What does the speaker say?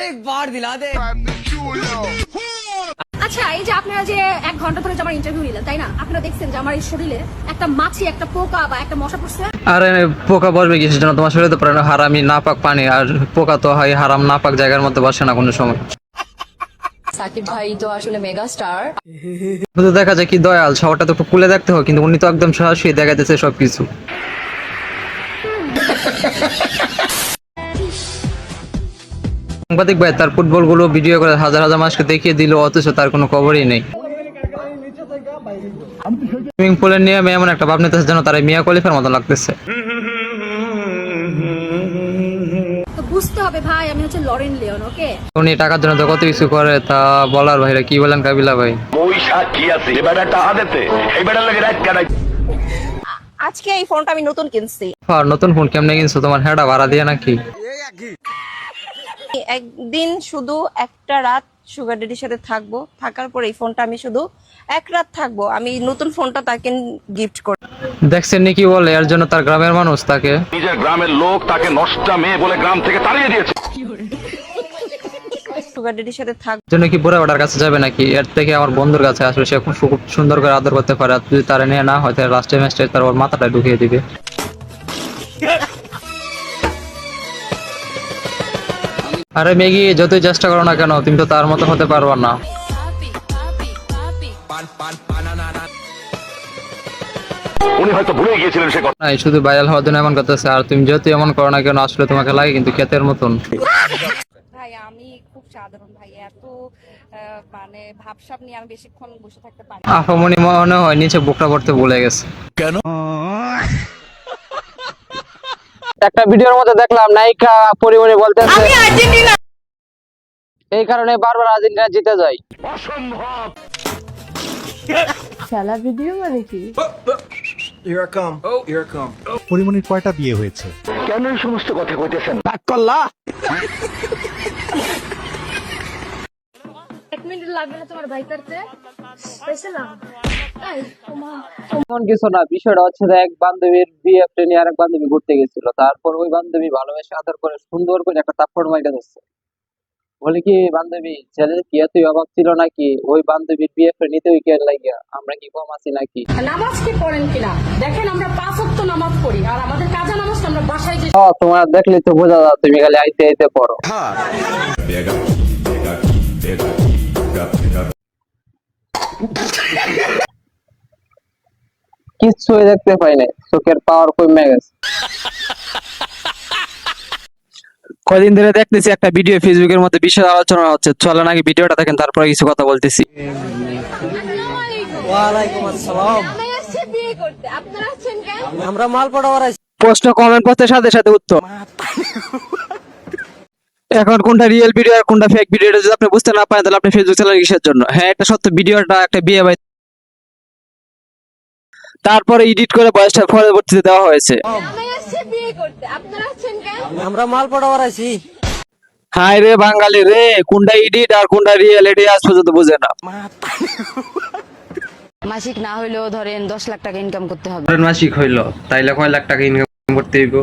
एक बार दिला दे। আচ্ছা, এই যে আপনারা যে 1 ঘন্টা ধরে যে আমার ইন্টারভিউ নিলেন, তাই না? আপনারা দেখছেন যে আমার এই শরীরে একটা মাছি, একটা পোকা বা একটা মশা পড়ছে? আরে পোকা বসবে কিসের জন্য? তোমার শরীরে তো পড়ে না হারামি নাপাক পানি, আর পোকা তো হয় হারাম নাপাক জায়গার মধ্যে বসে না কোনো সময়। সাকিব ভাই তো আসলে মেগা স্টার। শুধু দেখা যায় কি দয়াল, শহরটা তো একটু খুলে দেখতে হয়, কিন্তু উনি তো একদম সরাসরি দেখা যাচ্ছে সবকিছু। সাংবাদিক ভাই তার ফুটবল গুলো ভিডিও করে হাজার হাজার মানুষকে দেখিয়ে দিল, অথচ তার কোনো খবরই নেই। সুইমিং পুলের নিয়মে এমন একটা ভাব নিতেছে যেন তার মিয়া খলিফার মতো লাগতেছে। তো বুঝতে হবে ভাই, আমি হচ্ছে লরেন লিওন, ওকে? উনি টাকার জন্য তো কত কিছু করে, তা বলার ভাইরা কি বলেন কাবিলা ভাই? আজকে এই ফোনটা আমি নতুন কিনছি। আর নতুন ফোন কেমনে কিনছো? তোমার হেডা ভাড়া দিয়ে নাকি? একদিন শুধু একটা রাত সুগার ড্যাডির সাথে থাকবো, থাকার পর এই ফোনটা আমি শুধু এক রাত থাকবো। আমি নতুন ফোনটা তাকে গিফট করব। দেখছেন নাকি বলে এর জন্য তার গ্রামের মানুষ তাকে, নিজের গ্রামের লোক তাকে নষ্টা মেয়ে বলে গ্রাম থেকে তাড়িয়ে দিয়েছে। সুগার ড্যাডির সাথে থাকবো জন্য কি বুড়া বেটার কাছে যাবে নাকি? এর থেকে আমার বন্ধুর কাছে আসলে সে খুব সুন্দর করে আদর করতে পারে, আর যদি তারা নিয়ে না হয় তাহলে লাস্টে ম্যাচে তার ওর মাথাটা ঢুকিয়ে দিবে। আরে মেগি, যতই চেষ্টা করো না কেন তুমি তো তার মতো হতে পারবা না। উনি হয়তো ভুলে গিয়েছিলেন সে কথা। নাই, শুধু ভাইরাল হওয়ার জন্য এমন করতেছে, আর তুমি যতই এমন করো না কেন আসলে তোমাকে লাগে কিন্তু ক্ষেতের মতন। ভাই। আমি খুব সাধারণ ভাই, এত মানে ভাবসাব নিয়ে আমি বেশিক্ষণ বসে থাকতে পারি না। আফামনি মনে হয় নিচে বুকটা করতে ভুলে গেছে। কেন? একটা ভিডিওর মধ্যে দেখলাম নায়িকা পরিমণি বলতেছে এই কারণে বারবার আর্জেন্টিনা জিতে যায়। অসম্ভব। খেলা ভিডিও মানে কি? পরিমণির কয়টা বিয়ে হয়েছে? কেন এই সমস্ত কথা কইতেছেন? 1 মিনিট লাগবে না তোমার বাইক করতে? পেছলা এমন কিছু না, বিষয়টা হচ্ছে যে এক বান্ধবীর বিএফ নিয়ে আরেক বান্ধবী ঘুরতে গেছিল, তারপর ওই বান্ধবী ভালোবেসে আদর করে সুন্দর করে একটা থাপ্পড় মাইরা দিচ্ছে। বলে কি বান্ধবী ছেলে কি এতই অবাক ছিল নাকি? ওই বান্ধবীর বিএফ নিতে ওই কে লাগিয়া আমরা কি কম আছি নাকি? নামাজ কি পড়েন কিনা দেখেন, আমরা 5 ওয়াক্ত নামাজ পড়ি, আর আমাদের কাজা নামাজ তো আমরা বাসায় যে তোমার দেখলে তো বোঝা যায় তুমি খালি আইতে আইতে পড়ো। কিছুই দেখতে পাই নাই, চোখের পাওয়ার কমে গেছে। কয়দিন ধরে দেখতেছি একটা ভিডিও ফেসবুকের মধ্যে বিশাল আলোচনা হচ্ছে, চলো নাকি ভিডিওটা দেখেন তারপরে কিছু কথা বলতেছি। ওয়ালাইকুম আসসালাম। আমি আসছি বিয়ে করতে, আপনারা আছেন কেন? আমরা মাল পড়াবার আছি। প্রশ্ন কমেন্ট পোস্টের সাথে সাথে উত্তর। এখন কোনটা রিয়েল ভিডিও আর কোনটা ফেক ভিডিও যদি আপনি বুঝতে না পারেন তাহলে আপনি ফেসবুক চালান কিসের জন্য? হ্যাঁ, একটা সত্য ভিডিওটা একটা বিয়ে বাড়ি তারপরে এডিট করে বয়সটা পরবর্তীতে দেওয়া হয়েছে। আমি আসছি বিয়ে করতে, আপনারা আছেন কেন? আমরা মাল পড়াবার আছি। হায় রে বাঙালি রে, কোনটা এডিট আর কোনটা রিয়েল এটি আজ পর্যন্ত বুঝে না। মাসিক না হইলেও ধরেন 10 লাখ টাকা ইনকাম করতে হবে। মাসিক হইলো তাইলে কয় লাখ টাকা ইনকাম করতে হইব?